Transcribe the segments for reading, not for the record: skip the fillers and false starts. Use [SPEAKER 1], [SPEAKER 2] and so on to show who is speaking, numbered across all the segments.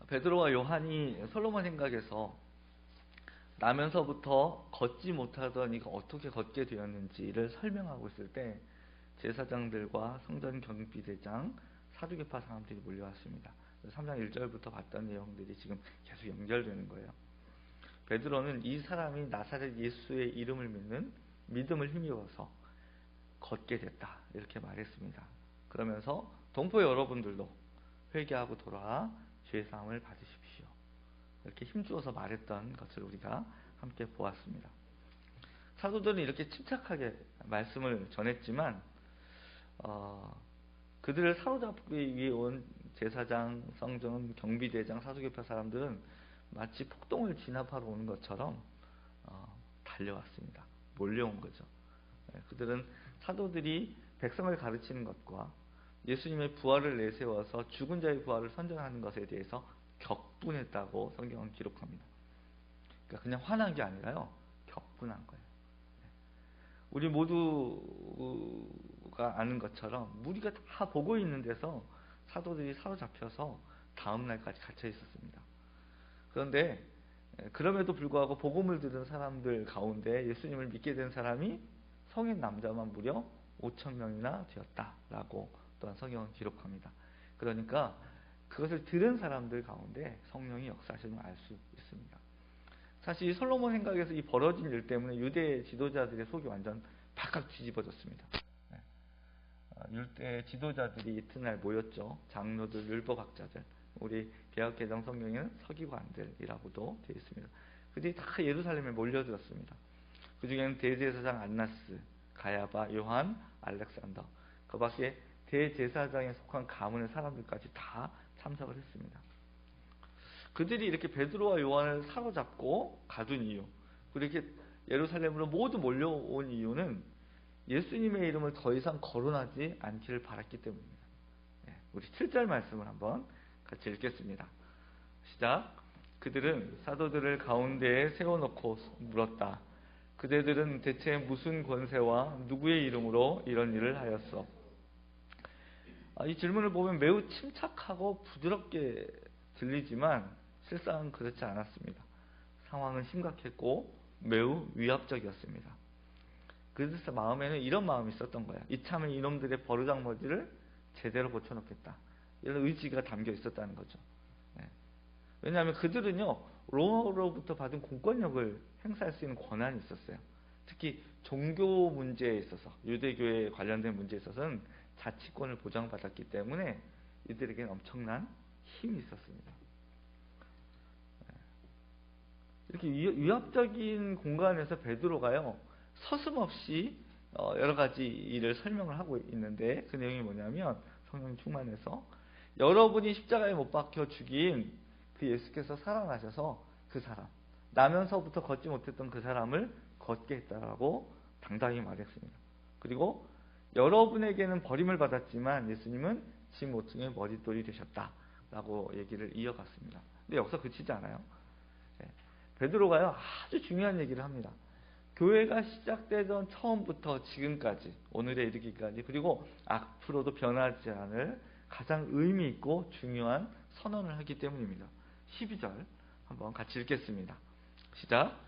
[SPEAKER 1] 베드로와 요한이 솔로몬 생각에서 나면서부터 걷지 못하던 이가 어떻게 걷게 되었는지를 설명하고 있을 때 제사장들과 성전 경비대장, 사두개파 사람들이 몰려왔습니다. 3장 1절부터 봤던 내용들이 지금 계속 연결되는 거예요. 베드로는 이 사람이 나사렛 예수의 이름을 믿는 믿음을 힘입어서 걷게 됐다, 이렇게 말했습니다. 그러면서 동포 여러분들도 회개하고 돌아와 죄사함을 받으십시오, 이렇게 힘주어서 말했던 것을 우리가 함께 보았습니다. 사도들은 이렇게 침착하게 말씀을 전했지만 그들을 사로잡기 위해 온 제사장, 성전, 경비대장, 사두개파 사람들은 마치 폭동을 진압하러 오는 것처럼 달려왔습니다. 몰려온 거죠. 그들은 사도들이 백성을 가르치는 것과 예수님의 부활을 내세워서 죽은 자의 부활을 선전하는 것에 대해서 격분했다고 성경은 기록합니다. 그러니까 그냥 화난 게 아니라요, 격분한 거예요. 우리 모두가 아는 것처럼 무리가 다 보고 있는 데서 사도들이 사로잡혀서 다음 날까지 갇혀 있었습니다. 그런데 그럼에도 불구하고 복음을 들은 사람들 가운데 예수님을 믿게 된 사람이 성인 남자만 무려 5,000명이나 되었다라고 또한 성경은 기록합니다. 그러니까 그것을 들은 사람들 가운데 성령이 역사하시는 걸 알 수 있습니다. 사실 솔로몬 생각에서 이 벌어진 일 때문에 유대 지도자들의 속이 완전 바깥 뒤집어졌습니다. 유대 지도자들이 이튿날 모였죠. 장로들, 율법학자들, 우리 개역개정 성경에는 서기관들이라고도 되어 있습니다. 그들이 다 예루살렘에 몰려들었습니다. 그 중에는 대제사장 안나스, 가야바, 요한, 알렉산더, 그 밖에 대제사장에 속한 가문의 사람들까지 다 참석을 했습니다. 그들이 이렇게 베드로와 요한을 사로잡고 가둔 이유, 그리고 이렇게 예루살렘으로 모두 몰려온 이유는 예수님의 이름을 더 이상 거론하지 않기를 바랐기 때문입니다. 우리 7절 말씀을 한번 같이 읽겠습니다. 시작. 그들은 사도들을 가운데에 세워놓고 물었다. 그대들은 대체 무슨 권세와 누구의 이름으로 이런 일을 하였어? 이 질문을 보면 매우 침착하고 부드럽게 들리지만 실상은 그렇지 않았습니다. 상황은 심각했고 매우 위압적이었습니다. 그래서 마음에는 이런 마음이 있었던 거야. 이참에 이놈들의 버르장머리를 제대로 고쳐놓겠다, 이런 의지가 담겨 있었다는 거죠. 왜냐하면 그들은요, 로마로부터 받은 공권력을 행사할 수 있는 권한이 있었어요. 특히 종교 문제에 있어서, 유대교에 관련된 문제에 있어서는 자치권을 보장받았기 때문에 이들에게는 엄청난 힘이 있었습니다. 이렇게 위압적인 공간에서 베드로가요, 서슴없이 여러 가지 일을 설명을 하고 있는데, 그 내용이 뭐냐면 성령 충만해서 여러분이 십자가에 못 박혀 죽인 그 예수께서 살아나셔서 그 사람, 나면서부터 걷지 못했던 그 사람을 걷게 했다라고 당당히 말했습니다. 그리고 여러분에게는 버림을 받았지만 예수님은 지 모퉁이의 머릿돌이 되셨다라고 얘기를 이어갔습니다. 근데 여기서 그치지 않아요. 베드로가요, 아주 중요한 얘기를 합니다. 교회가 시작되던 처음부터 지금까지, 오늘에 이르기까지, 그리고 앞으로도 변하지 않을 가장 의미 있고 중요한 선언을 하기 때문입니다. 12절 한번 같이 읽겠습니다. 시작.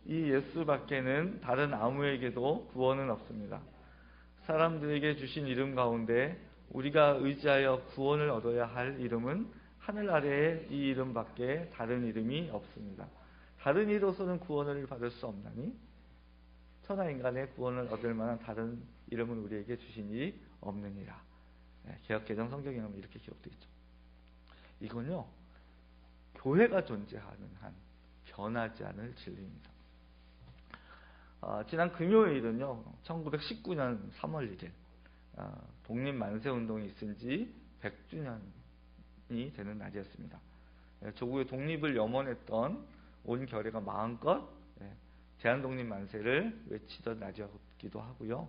[SPEAKER 1] 이 예수 밖에는 다른 아무에게도 구원은 없습니다. 사람들에게 주신 이름 가운데 우리가 의지하여 구원을 얻어야 할 이름은 하늘 아래에 이 이름밖에 다른 이름이 없습니다. 다른 이로서는 구원을 받을 수 없나니 천하 인간의 구원을 얻을 만한 다른 이름은 우리에게 주신 이 없느니라. 개역개정 성경에 보면 이렇게 기록되어 있죠. 이건요, 교회가 존재하는 한 변하지 않을 진리입니다. 지난 금요일은요, 1919년 3월 1일 독립만세운동이 있은 지 100주년이 되는 날이었습니다. 조국의 독립을 염원했던 온 결의가 마음껏 대한독립만세를 외치던 날이었기도 하고요,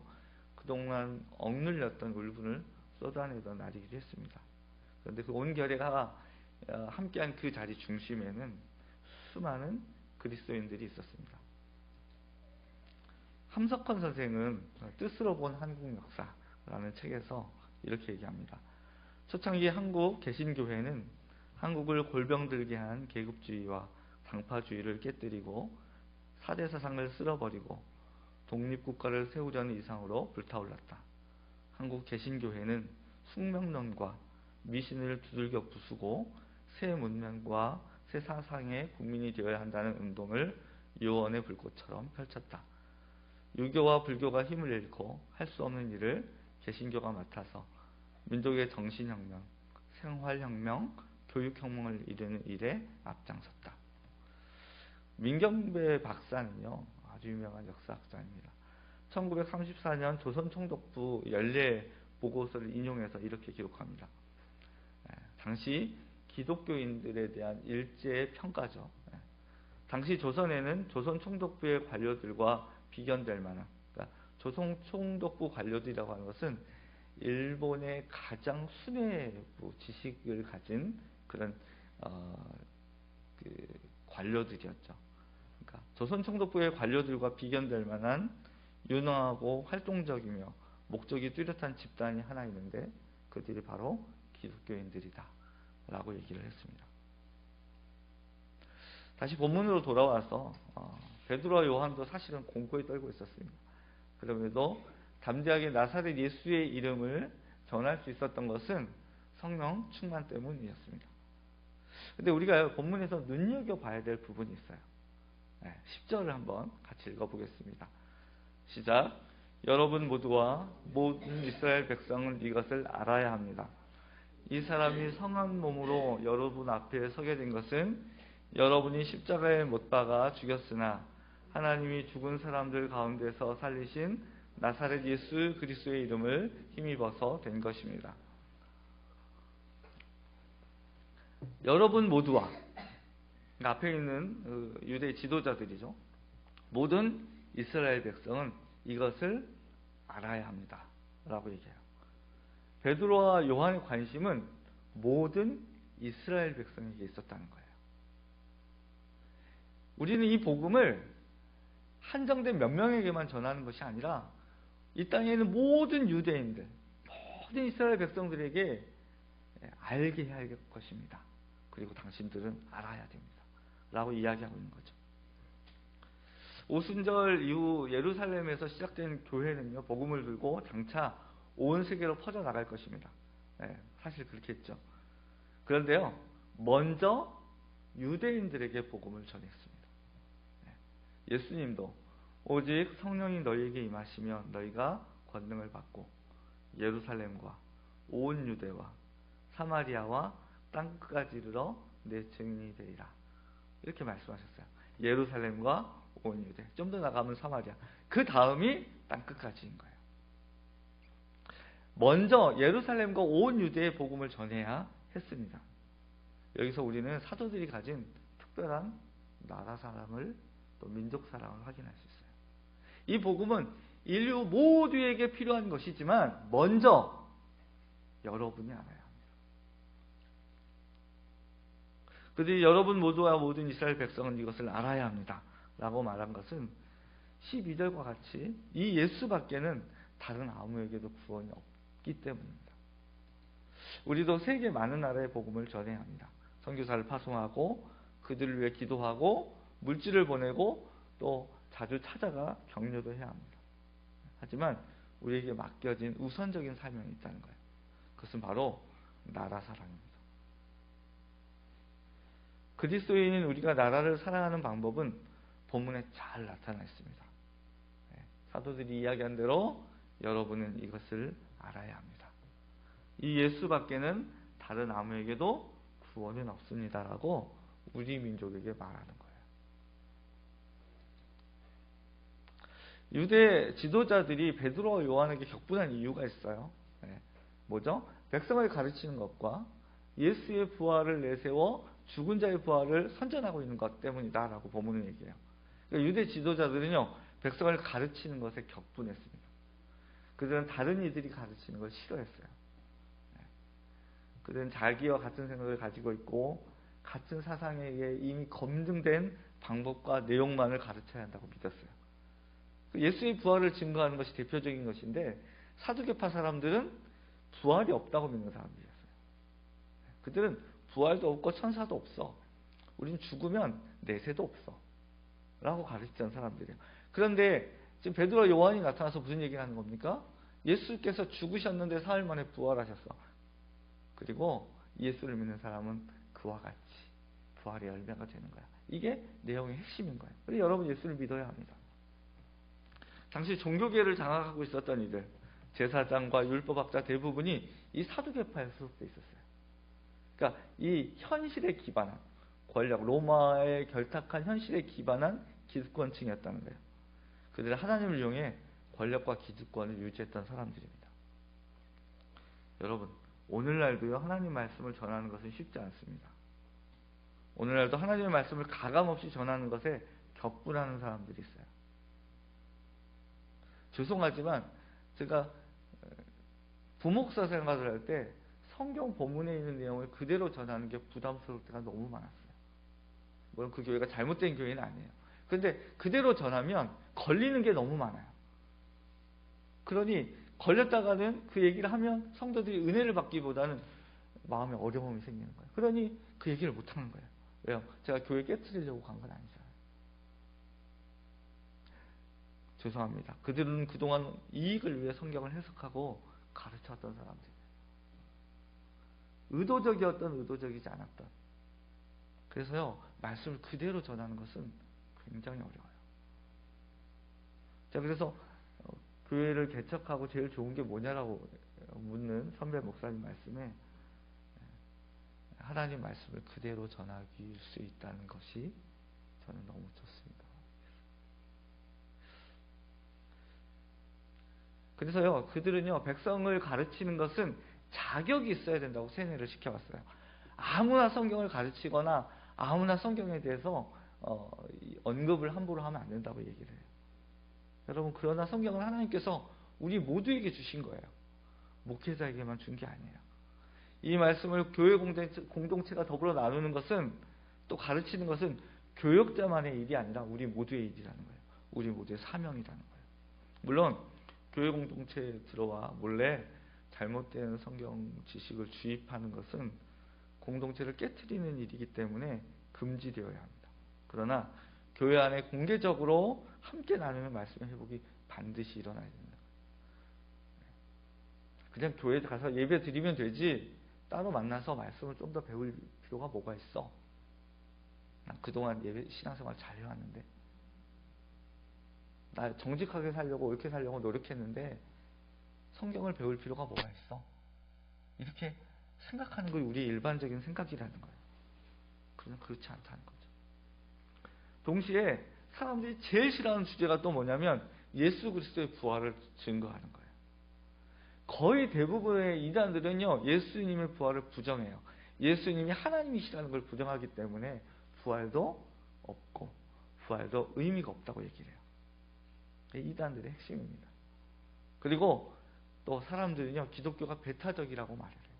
[SPEAKER 1] 그동안 억눌렸던 울분을 쏟아내던 날이기도 했습니다. 그런데 그 온 결의가 함께한 그 자리 중심에는 수많은 그리스도인들이 있었습니다. 함석헌 선생은 뜻으로 본 한국 역사라는 책에서 이렇게 얘기합니다. 초창기 한국 개신교회는 한국을 골병들게 한 계급주의와 당파주의를 깨뜨리고 사대 사상을 쓸어버리고 독립국가를 세우려는 이상으로 불타올랐다. 한국 개신교회는 숙명론과 미신을 두들겨 부수고 새 문명과 새 사상의 국민이 되어야 한다는 운동을 유언의 불꽃처럼 펼쳤다. 유교와 불교가 힘을 잃고 할 수 없는 일을 개신교가 맡아서 민족의 정신혁명, 생활혁명, 교육혁명을 이루는 일에 앞장섰다. 민경배 박사는요, 아주 유명한 역사학자입니다. 1934년 조선총독부 연례 보고서를 인용해서 이렇게 기록합니다. 당시 기독교인들에 대한 일제의 평가죠. 당시 조선에는 조선총독부의 관료들과 비견될 만한, 그러니까 조선총독부 관료들이라고 하는 것은 일본의 가장 수뇌부 지식을 가진 그런 관료들이었죠. 그러니까 조선총독부의 관료들과 비견될 만한 유능하고 활동적이며 목적이 뚜렷한 집단이 하나 있는데 그들이 바로 기독교인들이다 라고 얘기를 했습니다. 다시 본문으로 돌아와서 베드로와 요한도 사실은 공포에 떨고 있었습니다. 그럼에도 담대하게 나사렛 예수의 이름을 전할 수 있었던 것은 성령 충만 때문이었습니다. 근데 우리가 본문에서 눈여겨봐야 될 부분이 있어요. 10절을 한번 같이 읽어보겠습니다. 시작. 여러분 모두와 모든 이스라엘 백성은 이것을 알아야 합니다. 이 사람이 성한 몸으로 여러분 앞에 서게 된 것은 여러분이 십자가에 못 박아 죽였으나 하나님이 죽은 사람들 가운데서 살리신 나사렛 예수 그리스도의 이름을 힘입어서 된 것입니다. 여러분 모두와, 그러니까 앞에 있는 유대 지도자들이죠. 모든 이스라엘 백성은 이것을 알아야 합니다 라고 얘기해요. 베드로와 요한의 관심은 모든 이스라엘 백성에게 있었다는 거예요. 우리는 이 복음을 한정된 몇 명에게만 전하는 것이 아니라 이 땅에 있는 모든 유대인들, 모든 이스라엘 백성들에게 알게 해야 할 것입니다. 그리고 당신들은 알아야 됩니다 라고 이야기하고 있는 거죠. 오순절 이후 예루살렘에서 시작된 교회는요, 복음을 들고 장차 온 세계로 퍼져나갈 것입니다. 사실 그렇게 했죠. 그런데요, 먼저 유대인들에게 복음을 전했습니다. 예수님도 오직 성령이 너희에게 임하시면 너희가 권능을 받고 예루살렘과 온 유대와 사마리아와 땅끝까지 이르러 내 증인이 되리라 이렇게 말씀하셨어요. 예루살렘과 온 유대, 좀 더 나가면 사마리아, 그 다음이 땅끝까지인 거예요. 먼저 예루살렘과 온 유대의 복음을 전해야 했습니다. 여기서 우리는 사도들이 가진 특별한 나라 사랑을, 또 민족 사랑을 확인할 수 있어요. 이 복음은 인류 모두에게 필요한 것이지만 먼저 여러분이 알아야 합니다. 그들이 여러분 모두와 모든 이스라엘 백성은 이것을 알아야 합니다 라고 말한 것은 12절과 같이 이 예수밖에는 다른 아무에게도 구원이 없기 때문입니다. 우리도 세계 많은 나라의 복음을 전해야 합니다. 선교사를 파송하고 그들을 위해 기도하고 물질을 보내고 또 자주 찾아가 격려도 해야 합니다. 하지만 우리에게 맡겨진 우선적인 사명이 있다는 거예요. 그것은 바로 나라 사랑입니다. 그리스도인인 우리가 나라를 사랑하는 방법은 본문에 잘 나타나 있습니다. 사도들이 이야기한 대로 여러분은 이것을 알아야 합니다. 이 예수밖에는 다른 아무에게도 구원은 없습니다라고 우리 민족에게 말하는 거예요. 유대 지도자들이 베드로와 요한에게 격분한 이유가 있어요. 뭐죠? 백성을 가르치는 것과 예수의 부활을 내세워 죽은 자의 부활을 선전하고 있는 것 때문이다라고 본문은 얘기해요. 그러니까 유대 지도자들은요, 백성을 가르치는 것에 격분했습니다. 그들은 다른 이들이 가르치는 걸 싫어했어요. 그들은 자기와 같은 생각을 가지고 있고 같은 사상에 의해 이미 검증된 방법과 내용만을 가르쳐야 한다고 믿었어요. 예수의 부활을 증거하는 것이 대표적인 것인데 사두개파 사람들은 부활이 없다고 믿는 사람들이었어요. 그들은 부활도 없고 천사도 없어. 우린 죽으면 내세도 없어. 라고 가르치던 사람들이에요. 그런데 지금 베드로와 요한이 나타나서 무슨 얘기를 하는 겁니까? 예수께서 죽으셨는데 사흘 만에 부활하셨어. 그리고 예수를 믿는 사람은 그와 같이 부활의 열매가 되는 거야. 이게 내용의 핵심인 거예요. 그래서 여러분 예수를 믿어야 합니다. 당시 종교계를 장악하고 있었던 이들, 제사장과 율법학자 대부분이 이 사두개파에 소속돼 있었어요. 그러니까 이 현실에 기반한 권력, 로마에 결탁한 현실에 기반한 기득권층이었다는 거예요. 그들은 하나님을 이용해 권력과 기득권을 유지했던 사람들입니다. 여러분, 오늘날도요, 하나님 말씀을 전하는 것은 쉽지 않습니다. 오늘날도 하나님의 말씀을 가감없이 전하는 것에 격분하는 사람들이 있어요. 죄송하지만 제가 부목사 생활을 할 때 성경 본문에 있는 내용을 그대로 전하는 게 부담스러울 때가 너무 많았어요. 물론 그 교회가 잘못된 교회는 아니에요. 그런데 그대로 전하면 걸리는 게 너무 많아요. 그러니 걸렸다가는 그 얘기를 하면 성도들이 은혜를 받기보다는 마음에 어려움이 생기는 거예요. 그러니 그 얘기를 못하는 거예요. 왜요? 제가 교회 깨트리려고 간 건 아니잖아요. 죄송합니다. 그들은 그동안 이익을 위해 성경을 해석하고 가르쳤던 사람들이에요. 의도적이었던 의도적이지 않았던. 그래서요, 말씀을 그대로 전하는 것은 굉장히 어려워요. 자, 그래서 교회를 개척하고 제일 좋은 게 뭐냐라고 묻는 선배 목사님 말씀에 하나님 말씀을 그대로 전하길 수 있다는 것이 저는 너무 좋습니다. 그래서요, 그들은요, 백성을 가르치는 것은 자격이 있어야 된다고 세뇌를 시켜왔어요. 아무나 성경을 가르치거나 아무나 성경에 대해서 언급을 함부로 하면 안 된다고 얘기를 해요. 여러분, 그러나 성경은 하나님께서 우리 모두에게 주신 거예요. 목회자에게만 준 게 아니에요. 이 말씀을 교회 공동체가 더불어 나누는 것은, 또 가르치는 것은 교역자만의 일이 아니라 우리 모두의 일이라는 거예요. 우리 모두의 사명이라는 거예요. 물론 교회 공동체에 들어와 몰래 잘못된 성경 지식을 주입하는 것은 공동체를 깨트리는 일이기 때문에 금지되어야 합니다. 그러나 교회 안에 공개적으로 함께 나누는 말씀의 회복이 반드시 일어나야 됩니다. 그냥 교회에 가서 예배 드리면 되지 따로 만나서 말씀을 좀 더 배울 필요가 뭐가 있어? 난 그동안 예배 신앙생활 잘 해왔는데, 나 정직하게 살려고 옳게 살려고 노력했는데 성경을 배울 필요가 뭐가 있어? 이렇게 생각하는 게 우리의 일반적인 생각이라는 거예요. 그러나 그렇지 않다는 거죠. 동시에 사람들이 제일 싫어하는 주제가 또 뭐냐면 예수 그리스도의 부활을 증거하는 거예요. 거의 대부분의 이단들은요, 예수님의 부활을 부정해요. 예수님이 하나님이시라는 걸 부정하기 때문에 부활도 없고 부활도 의미가 없다고 얘기를 해요. 이단들의 핵심입니다. 그리고 또 사람들은요, 기독교가 배타적이라고 말을 해요.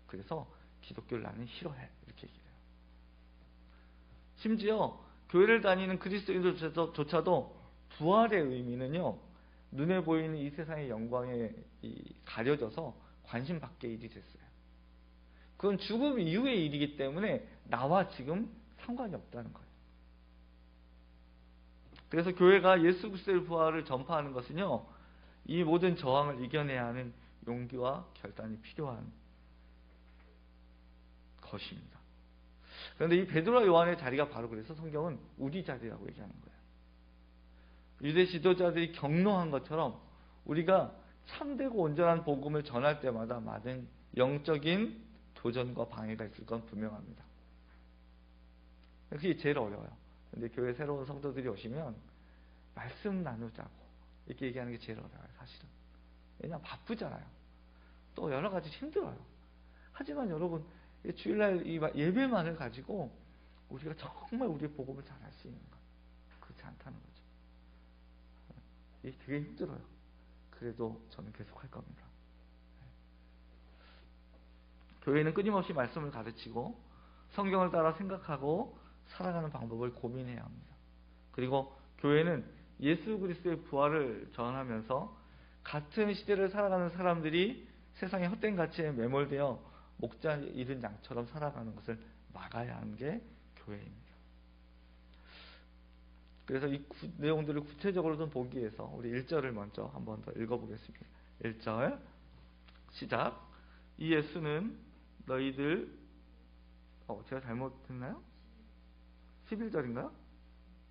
[SPEAKER 1] 그래서 기독교를 나는 싫어해, 이렇게 얘기를 해요. 심지어 교회를 다니는 그리스도인들조차도 부활의 의미는요, 눈에 보이는 이 세상의 영광에 가려져서 관심 밖의 일이 됐어요. 그건 죽음 이후의 일이기 때문에 나와 지금 상관이 없다는 거예요. 그래서 교회가 예수 그리스도의 부활을 전파하는 것은요, 이 모든 저항을 이겨내야 하는 용기와 결단이 필요한 것입니다. 그런데 이 베드로와 요한의 자리가 바로 그래서 성경은 우리 자리라고 얘기하는 거예요. 유대 지도자들이 경노한 것처럼 우리가 참되고 온전한 복음을 전할 때마다 많은 영적인 도전과 방해가 있을 건 분명합니다. 그게 제일 어려워요. 근데 교회 새로운 성도들이 오시면 말씀 나누자고 이렇게 얘기하는 게 제일 어려워요, 사실은. 왜냐하면 바쁘잖아요. 또 여러 가지 힘들어요. 하지만 여러분, 주일날 이 예배만을 가지고 우리가 정말 우리의 복음을 잘할 수 있는가? 그렇지 않다는 거죠. 이게 되게 힘들어요. 그래도 저는 계속 할 겁니다. 교회는 끊임없이 말씀을 가르치고 성경을 따라 생각하고 살아가는 방법을 고민해야 합니다. 그리고 교회는 예수 그리스도의 부활을 전하면서 같은 시대를 살아가는 사람들이 세상의 헛된 가치에 매몰되어 목자 잃은 양처럼 살아가는 것을 막아야 하는 게 교회입니다. 그래서 이 내용들을 구체적으로 좀 보기 위해서 우리 1절을 먼저 한번 더 읽어보겠습니다. 1절 시작. 이 예수는 너희들 제가 잘못했나요? 11절인가요?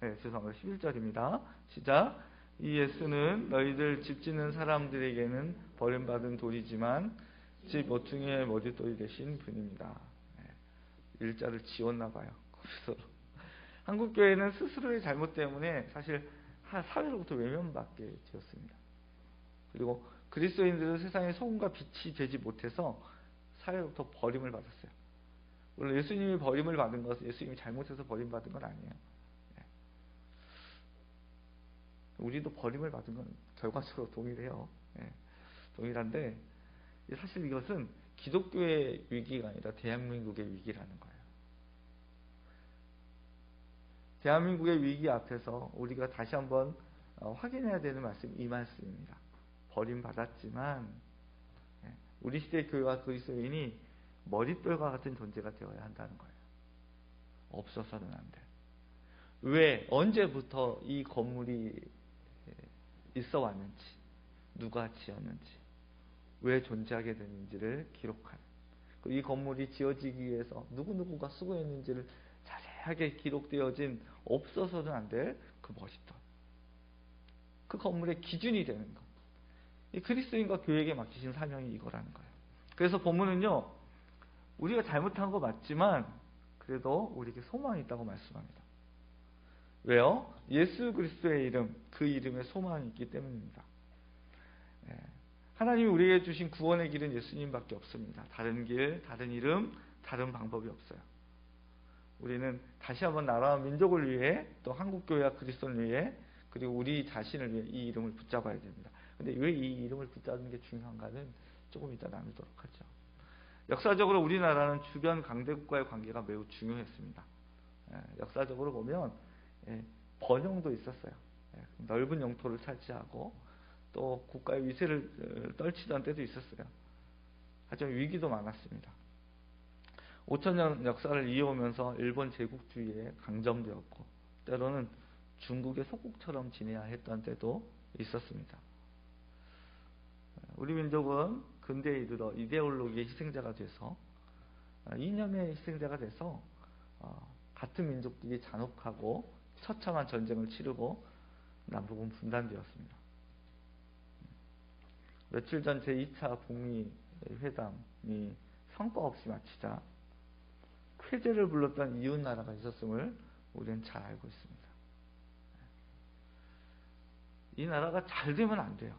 [SPEAKER 1] 네, 죄송합니다. 11절입니다. 시작. 이 예수는 너희들 집 짓는 사람들에게는 버림받은 돌이지만 집 모퉁이의 머릿돌이 되신 분입니다. 네, 일자를 지웠나 봐요. 그래서 한국교회는 스스로의 잘못 때문에 사실 사회로부터 외면받게 되었습니다. 그리고 그리스도인들은 세상의 소금과 빛이 되지 못해서 사회로부터 버림을 받았어요. 물론 예수님이 버림을 받은 것은 예수님이 잘못해서 버림받은 건 아니에요. 네. 우리도 버림을 받은 건 결과적으로 동일해요. 네. 동일한데 사실 이것은 기독교의 위기가 아니라 대한민국의 위기라는 거예요. 대한민국의 위기 앞에서 우리가 다시 한번 확인해야 되는 말씀이 이 말씀입니다. 버림받았지만 우리 시대의 교회와 그리스도인이 머릿돌과 같은 존재가 되어야 한다는 거예요. 없어서는 안 돼. 왜? 언제부터 이 건물이 있어 왔는지, 누가 지었는지, 왜 존재하게 됐는지를 기록하는, 이 건물이 지어지기 위해서 누구누구가 수고했는지를 자세하게 기록되어진 없어서는 안 될 그 머릿돌, 그 건물의 기준이 되는 것, 이 그리스도인과 교회에게 맡기신 사명이 이거라는 거예요. 그래서 본문은요, 우리가 잘못한 거 맞지만 그래도 우리에게 소망이 있다고 말씀합니다. 왜요? 예수 그리스도의 이름, 그 이름에 소망이 있기 때문입니다. 하나님이 우리에게 주신 구원의 길은 예수님밖에 없습니다. 다른 길, 다른 이름, 다른 방법이 없어요. 우리는 다시 한번 나라와 민족을 위해, 또 한국교회와 그리스도를 위해, 그리고 우리 자신을 위해 이 이름을 붙잡아야 됩니다. 근데 왜 이 이름을 붙잡는 게 중요한가는 조금 이따 나누도록 하죠. 역사적으로 우리나라는 주변 강대국과의 관계가 매우 중요했습니다. 역사적으로 보면 번영도 있었어요. 넓은 영토를 차지하고 또 국가의 위세를 떨치던 때도 있었어요. 하지만 위기도 많았습니다. 5천년 역사를 이어오면서 일본 제국주의에 강점되었고 때로는 중국의 속국처럼 지내야 했던 때도 있었습니다. 우리 민족은 근대에 이르러 이데올로기의 희생자가 돼서, 이념의 희생자가 돼서 같은 민족끼리 잔혹하고 처참한 전쟁을 치르고 남북은 분단되었습니다. 며칠 전 제2차 북미 회담이 성과 없이 마치자 쾌재를 불렀던 이웃 나라가 있었음을 우리는 잘 알고 있습니다. 이 나라가 잘 되면 안 돼요.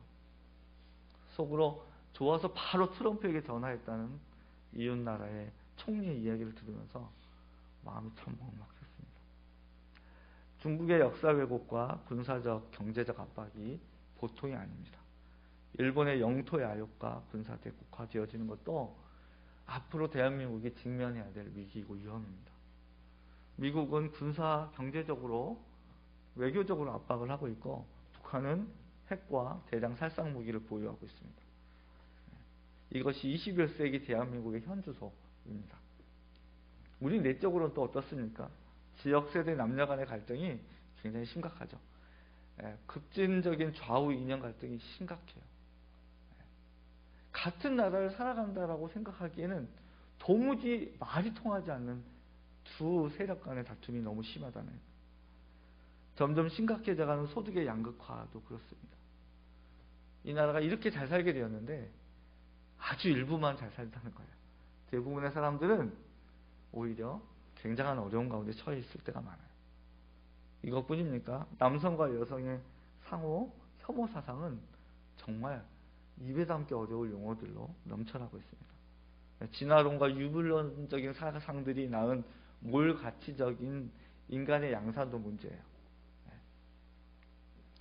[SPEAKER 1] 속으로 좋아서 바로 트럼프에게 전화했다는 이웃 나라의 총리의 이야기를 들으면서 마음이 참 먹먹했습니다. 중국의 역사 왜곡과 군사적, 경제적 압박이 보통이 아닙니다. 일본의 영토의 아욕과 군사 대국화되어지는 것도 앞으로 대한민국이 직면해야 될 위기이고 위험입니다. 미국은 군사, 경제적으로, 외교적으로 압박을 하고 있고 북한은 핵과 대량 살상 무기를 보유하고 있습니다. 이것이 21세기 대한민국의 현주소입니다. 우리 내적으로는 또 어떻습니까? 지역세대 남녀 간의 갈등이 굉장히 심각하죠. 급진적인 좌우 이념 갈등이 심각해요. 같은 나라를 살아간다라고 생각하기에는 도무지 말이 통하지 않는 두 세력 간의 다툼이 너무 심하다는, 점점 심각해져가는 소득의 양극화도 그렇습니다. 이 나라가 이렇게 잘 살게 되었는데 아주 일부만 잘 살다는 거예요. 대부분의 사람들은 오히려 굉장한 어려운 가운데 처해 있을 때가 많아요. 이것뿐입니까? 남성과 여성의 상호 혐오 사상은 정말 입에 담기 어려울 용어들로 넘쳐나고 있습니다. 진화론과 유불론적인 사상들이 낳은 몰가치적인 인간의 양산도 문제예요.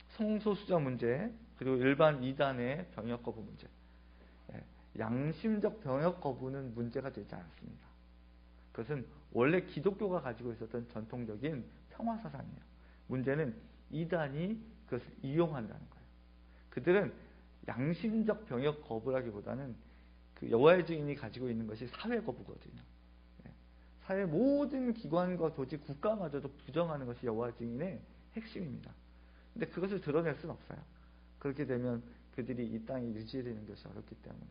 [SPEAKER 1] 성소수자 문제, 그리고 일반 이단의 병역 거부 문제, 양심적 병역 거부는 문제가 되지 않습니다. 그것은 원래 기독교가 가지고 있었던 전통적인 평화 사상이에요. 문제는 이단이 그것을 이용한다는 거예요. 그들은 양심적 병역 거부라기보다는 그 여호와의 증인이 가지고 있는 것이 사회 거부거든요. 예. 사회 모든 기관과 도직 국가마저도 부정하는 것이 여호와의 증인의 핵심입니다. 근데 그것을 드러낼 수는 없어요. 그렇게 되면 그들이 이 땅에 유지되는 것이 어렵기 때문에.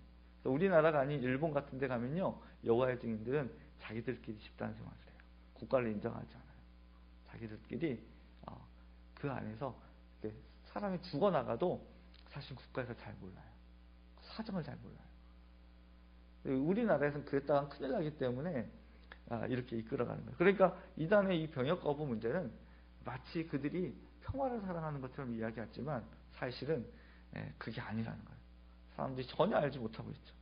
[SPEAKER 1] 우리나라가 아닌 일본 같은 데 가면요, 여호와의 증인들은 자기들끼리 집단 생활을 해요. 국가를 인정하지 않아요. 자기들끼리 그 안에서 사람이 죽어나가도 사실 국가에서 잘 몰라요. 사정을 잘 몰라요. 우리나라에서는 그랬다가 큰일 나기 때문에 이렇게 이끌어가는 거예요. 그러니까 이단의 이 병역 거부 문제는 마치 그들이 평화를 사랑하는 것처럼 이야기하지만 사실은 그게 아니라는 거예요. 사람들이 전혀 알지 못하고 있죠.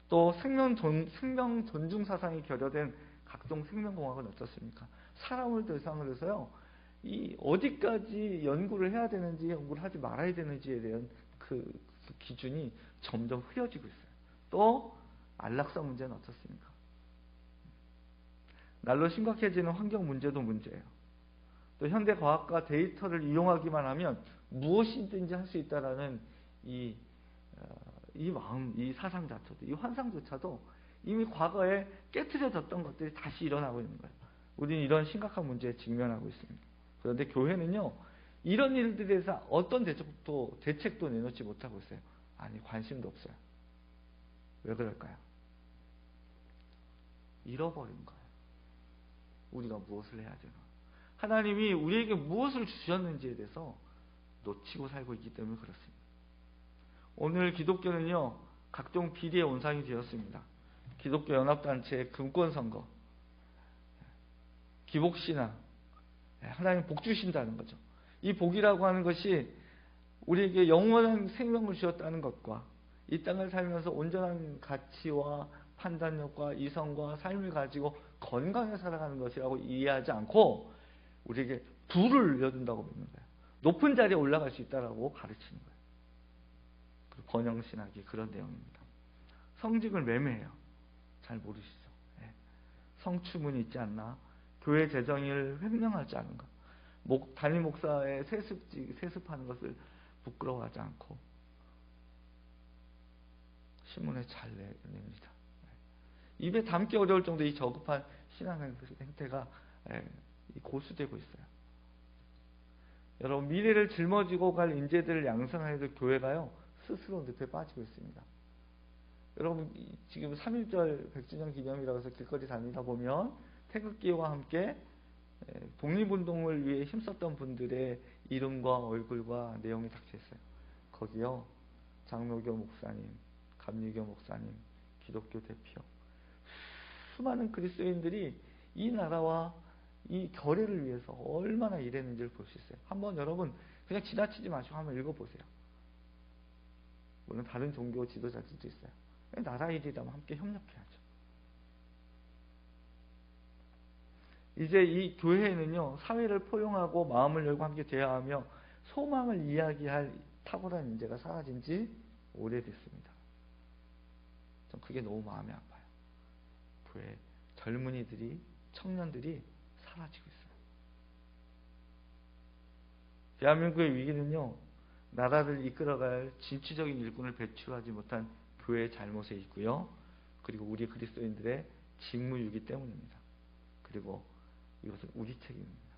[SPEAKER 1] 또 생명 존중 사상이 결여된 각종 생명공학은 어떻습니까? 사람을 대상으로 해서요, 이 어디까지 연구를 해야 되는지, 연구를 하지 말아야 되는지에 대한 그 기준이 점점 흐려지고 있어요. 또 안락사 문제는 어떻습니까? 날로 심각해지는 환경 문제도 문제예요. 또 현대 과학과 데이터를 이용하기만 하면 무엇이든지 할 수 있다라는 이 마음, 이 사상 자체도, 이 환상조차도 이미 과거에 깨트려졌던 것들이 다시 일어나고 있는 거예요. 우리는 이런 심각한 문제에 직면하고 있습니다. 그런데 교회는요, 이런 일들에 대해서 어떤 대책도 내놓지 못하고 있어요. 아니, 관심도 없어요. 왜 그럴까요? 잃어버린 거예요. 우리가 무엇을 해야 되나? 하나님이 우리에게 무엇을 주셨는지에 대해서 놓치고 살고 있기 때문에 그렇습니다. 오늘 기독교는요, 각종 비리의 온상이 되었습니다. 기독교 연합단체의 금권선거, 기복신앙, 하나님 복 주신다는 거죠. 이 복이라고 하는 것이 우리에게 영원한 생명을 주셨다는 것과 이 땅을 살면서 온전한 가치와 판단력과 이성과 삶을 가지고 건강하게 살아가는 것이라고 이해하지 않고 우리에게 부를 열어준다고 믿는 거예요. 높은 자리에 올라갈 수 있다고 가르치는 거예요. 번영신학이 그런 내용입니다. 성직을 매매해요. 잘 모르시죠? 성추문이 있지 않나? 교회 재정을 횡령하지 않은가? 담임 목사의 세습하는 것을 부끄러워하지 않고 신문에 잘 냅니다. 입에 담기 어려울 정도 이 저급한 신앙 행태가 고수되고 있어요. 여러분, 미래를 짊어지고 갈 인재들을 양성해야 될 교회가요, 스스로 늪에 빠지고 있습니다. 여러분, 지금 3.1절 100주년 기념이라고 해서 길거리 다니다 보면 태극기와 함께 독립운동을 위해 힘썼던 분들의 이름과 얼굴과 내용이 닥쳐 있어요. 거기요, 장로교 목사님, 감리교 목사님, 기독교 대표, 수많은 그리스도인들이 이 나라와 이 결의를 위해서 얼마나 일했는지를 볼 수 있어요. 한번 여러분 그냥 지나치지 마시고 한번 읽어보세요. 물론 다른 종교 지도자들도 있어요. 나라 일이라면 함께 협력해야죠. 이제 이 교회는요, 사회를 포용하고 마음을 열고 함께 대화하며 소망을 이야기할 탁월한 인재가 사라진 지 오래됐습니다. 전 그게 너무 마음이 아파요. 교회 젊은이들이, 청년들이 사라지고 있어요. 대한민국의 위기는요, 나라를 이끌어갈 진취적인 일꾼을 배출하지 못한 교회의 잘못에 있고요. 그리고 우리 그리스도인들의 직무유기 때문입니다. 그리고 이것은 우리 책임입니다.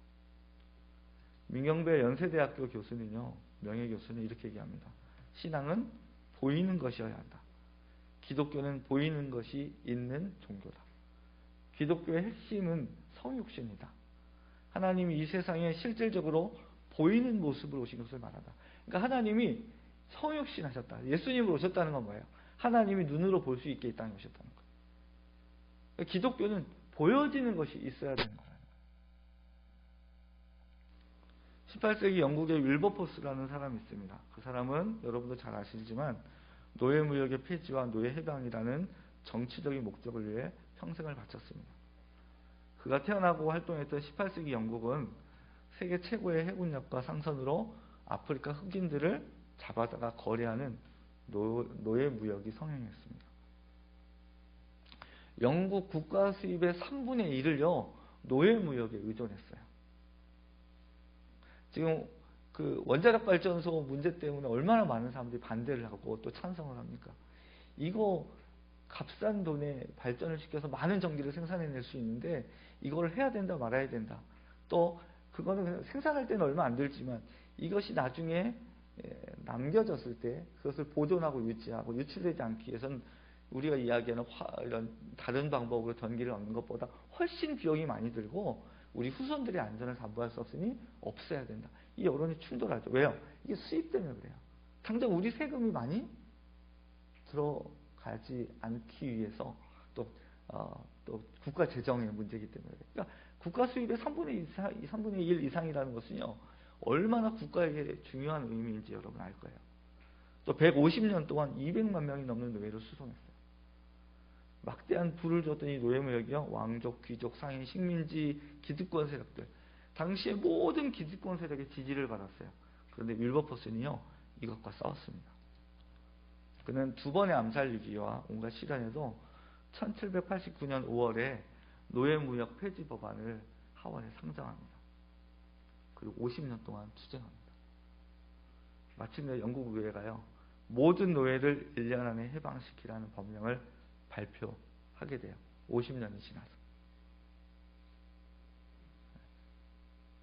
[SPEAKER 1] 민경배 연세대학교 교수는요, 명예교수는 이렇게 얘기합니다. 신앙은 보이는 것이어야 한다. 기독교는 보이는 것이 있는 종교다. 기독교의 핵심은 성육신이다. 하나님이 이 세상에 실질적으로 보이는 모습으로 오신 것을 말한다. 그러니까 하나님이 성육신 하셨다. 예수님으로 오셨다는 건 뭐예요? 하나님이 눈으로 볼 수 있게 이 땅에 오셨다는 거예요. 그러니까 기독교는 보여지는 것이 있어야 되는 거예요. 18세기 영국의 윌버포스라는 사람이 있습니다. 그 사람은 여러분도 잘 아시지만 노예무역의 폐지와 노예해방이라는 정치적인 목적을 위해 평생을 바쳤습니다. 그가 태어나고 활동했던 18세기 영국은 세계 최고의 해군력과 상선으로 아프리카 흑인들을 잡아다가 거래하는 노예무역이 성행했습니다. 영국 국가 수입의 3분의 1을요, 노예무역에 의존했어요. 지금 그 원자력 발전소 문제 때문에 얼마나 많은 사람들이 반대를 하고 또 찬성을 합니까? 이거 값싼 돈에 발전을 시켜서 많은 전기를 생산해낼 수 있는데 이걸 해야 된다 말아야 된다. 또 그거는 생산할 때는 얼마 안 들지만 이것이 나중에 남겨졌을 때 그것을 보존하고 유지하고 유출되지 않기 위해서는 우리가 이야기하는 이런 다른 방법으로 전기를 얻는 것보다 훨씬 비용이 많이 들고 우리 후손들의 안전을 담보할 수 없으니 없애야 된다. 이 여론이 충돌하죠. 왜요? 이게 수입 때문에 그래요. 당장 우리 세금이 많이 들어가지 않기 위해서 또 국가 재정의 문제이기 때문에. 그러니까 국가 수입의 3분의 1 이상이라는 것은요, 얼마나 국가에게 중요한 의미인지 여러분 알 거예요. 또 150년 동안 200만 명이 넘는 노예를 수송했어요. 막대한 부를 줬던 이 노예무역이요, 왕족, 귀족, 상인, 식민지, 기득권 세력들, 당시의 모든 기득권 세력의 지지를 받았어요. 그런데 윌버포스는요, 이것과 싸웠습니다. 그는 두 번의 암살 위기와 온갖 시련에도 1789년 5월에 노예무역 폐지 법안을 하원에 상정합니다. 그리고 50년 동안 투쟁합니다. 마침내 영국 의회가요, 모든 노예를 1년 안에 해방시키라는 법령을 발표하게 돼요. 50년이 지나서.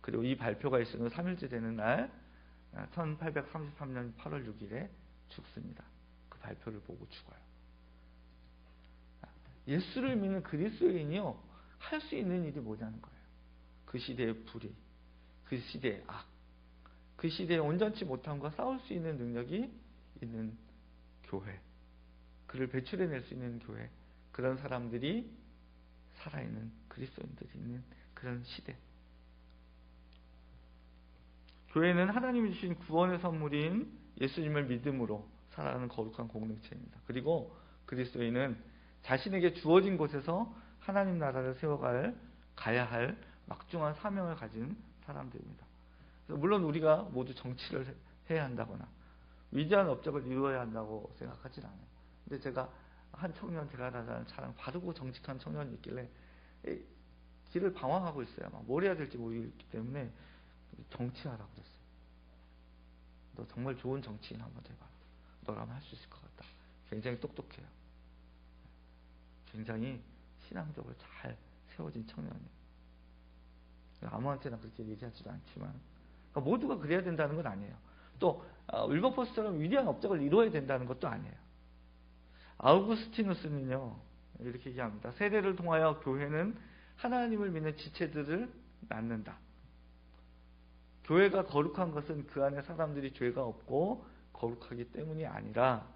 [SPEAKER 1] 그리고 이 발표가 있은 후 3일째 되는 날 1833년 8월 6일에 죽습니다. 그 발표를 보고 죽어요. 예수를 믿는 그리스도인이요, 할 수 있는 일이 뭐냐는 거예요. 그 시대의 불의, 그 시대의 악, 그 시대의 온전치 못함과 싸울 수 있는 능력이 있는 교회, 그를 배출해낼 수 있는 교회, 그런 사람들이 살아있는 그리스도인들이 있는 그런 시대. 교회는 하나님이 주신 구원의 선물인 예수님을 믿음으로 살아가는 거룩한 공동체입니다. 그리고 그리스도인은 자신에게 주어진 곳에서 하나님 나라를 가야 할 막중한 사명을 가진 사람들입니다. 물론 우리가 모두 정치를 해야 한다거나 위대한 업적을 이루어야 한다고 생각하진 않아요. 근데 제가 한 청년, 제가 다니는 차랑 바르고 정직한 청년이 있길래 길을 방황하고 있어요. 뭘 해야 될지 모르기 때문에 정치하라고 그랬어요. 너 정말 좋은 정치인 한번 해봐라. 너라면 할 수 있을 것 같다. 굉장히 똑똑해요. 굉장히 신앙적으로 잘 세워진 청년이에요. 아무한테나 그렇게 얘기하지도 않지만, 그러니까 모두가 그래야 된다는 건 아니에요. 또 윌버포스처럼 위대한 업적을 이루어야 된다는 것도 아니에요. 아우구스티누스는요, 이렇게 얘기합니다. 세대를 통하여 교회는 하나님을 믿는 지체들을 낳는다. 교회가 거룩한 것은 그 안에 사람들이 죄가 없고 거룩하기 때문이 아니라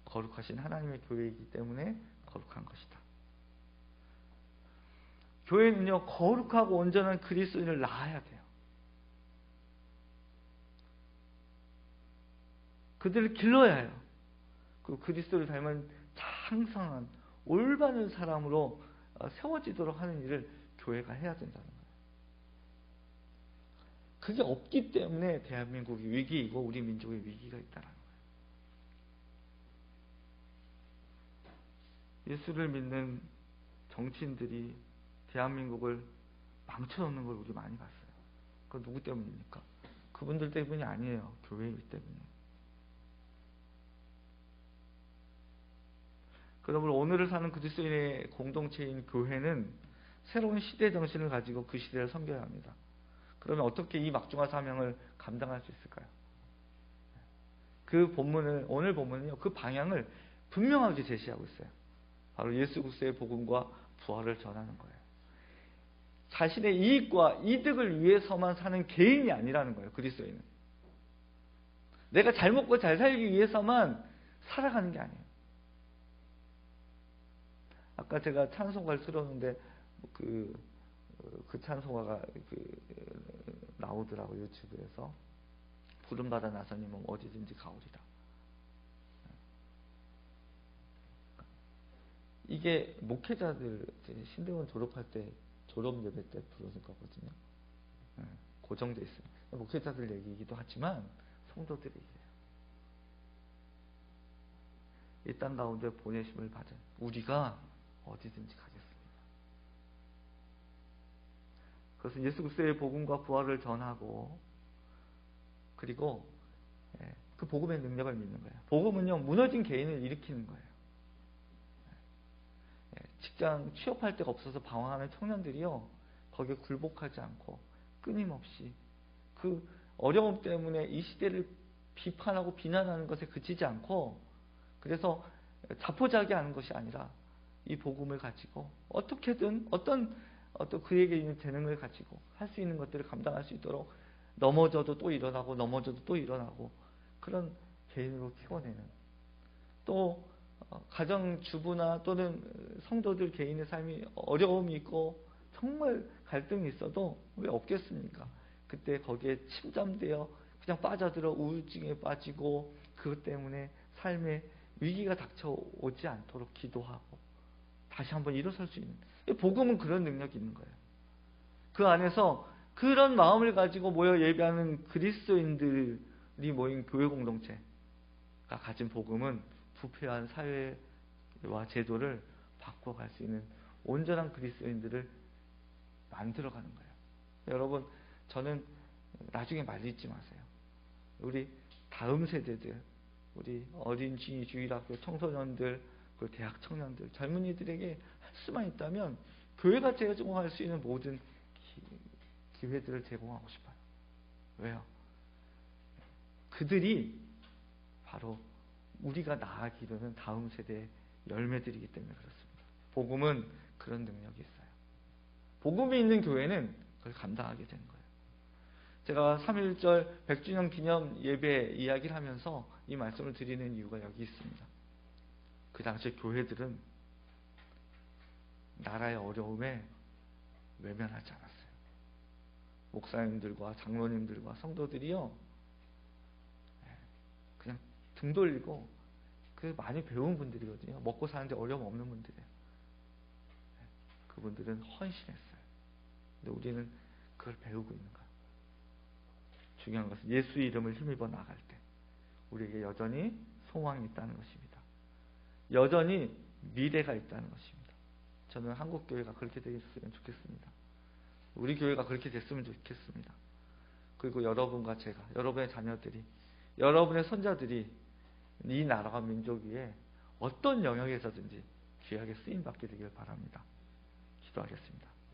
[SPEAKER 1] 거룩하신 하나님의 교회이기 때문에 거룩한 것이다. 교회는요, 거룩하고 온전한 그리스도인을 낳아야 돼요. 그들을 길러야 해요. 그 그리스도를 닮은 창성한 올바른 사람으로 세워지도록 하는 일을 교회가 해야 된다는 거예요. 그게 없기 때문에 대한민국이 위기이고 우리 민족의 위기가 있다는 거예요. 예수를 믿는 정치인들이 대한민국을 망쳐놓는 걸 우리 많이 봤어요. 그건 누구 때문입니까? 그분들 때문이 아니에요. 교회이기 때문에. 그러므로 오늘을 사는 그리스도인의 공동체인 교회는 새로운 시대 정신을 가지고 그 시대를 섬겨야 합니다. 그러면 어떻게 이 막중한 사명을 감당할 수 있을까요? 오늘 본문은요, 그 방향을 분명하게 제시하고 있어요. 바로 예수 그리스도의 복음과 부활을 전하는 거예요. 자신의 이익과 이득을 위해서만 사는 개인이 아니라는 거예요. 그리스도인은 내가 잘 먹고 잘 살기 위해서만 살아가는 게 아니에요. 아까 제가 찬송가를 틀었는데 그 찬송가가 나오더라고요. 유튜브에서. 부름받아 나서님은 어디든지 가오리라. 이게 목회자들 신대원 졸업할 때 졸업 예배 때 부르는 거거든요. 고정돼 있어요. 목회자들 얘기이기도 하지만 성도들이 얘기해요. 이 땅 가운데 보내심을 받은 우리가 어디든지 가겠습니다. 그것은 예수 그리스도의 복음과 부활을 전하고, 그리고 그 복음의 능력을 믿는 거예요. 복음은요, 무너진 개인을 일으키는 거예요. 직장 취업할 데가 없어서 방황하는 청년들이요, 거기에 굴복하지 않고 끊임없이 그 어려움 때문에 이 시대를 비판하고 비난하는 것에 그치지 않고, 그래서 자포자기하는 것이 아니라 이 복음을 가지고 어떻게든 어떤 그에게 있는 재능을 가지고 할 수 있는 것들을 감당할 수 있도록 넘어져도 또 일어나고 넘어져도 또 일어나고 그런 개인으로 키워내는, 또 가정주부나 또는 성도들 개인의 삶이 어려움이 있고 정말 갈등이 있어도 왜 없겠습니까? 그때 거기에 침잠되어 그냥 빠져들어 우울증에 빠지고 그것 때문에 삶에 위기가 닥쳐오지 않도록 기도하고 다시 한번 일어설 수 있는, 복음은 그런 능력이 있는 거예요. 그 안에서 그런 마음을 가지고 모여 예배하는 그리스도인들이 모인 교회 공동체가 가진 복음은 부패한 사회와 제도를 바꿔갈 수 있는 온전한 그리스도인들을 만들어가는 거예요. 여러분, 저는 나중에 말리지 마세요. 우리 다음 세대들, 우리 어린 주일학교 청소년들, 그 대학 청년들, 젊은이들에게 할 수만 있다면 교회가 제공할 수 있는 모든 기회들을 제공하고 싶어요. 왜요? 그들이 바로 우리가 낳아기르는 다음 세대의 열매들이기 때문에 그렇습니다. 복음은 그런 능력이 있어요. 복음이 있는 교회는 그걸 감당하게 되는 거예요. 제가 3.1절 100주년 기념 예배 이야기를 하면서 이 말씀을 드리는 이유가 여기 있습니다. 그 당시에 교회들은 나라의 어려움에 외면하지 않았어요. 목사님들과 장로님들과 성도들이요, 그냥 등 돌리고, 그 많이 배운 분들이거든요. 먹고 사는데 어려움 없는 분들이에요. 그분들은 헌신했어요. 근데 우리는 그걸 배우고 있는 거예요. 중요한 것은 예수 이름을 힘입어 나갈 때 우리에게 여전히 소망이 있다는 것입니다. 여전히 미래가 있다는 것입니다. 저는 한국 교회가 그렇게 되었으면 좋겠습니다. 우리 교회가 그렇게 됐으면 좋겠습니다. 그리고 여러분과 제가, 여러분의 자녀들이, 여러분의 손자들이 이 나라와 민족 위에 어떤 영역에서든지 귀하게 쓰임받게 되길 바랍니다. 기도하겠습니다.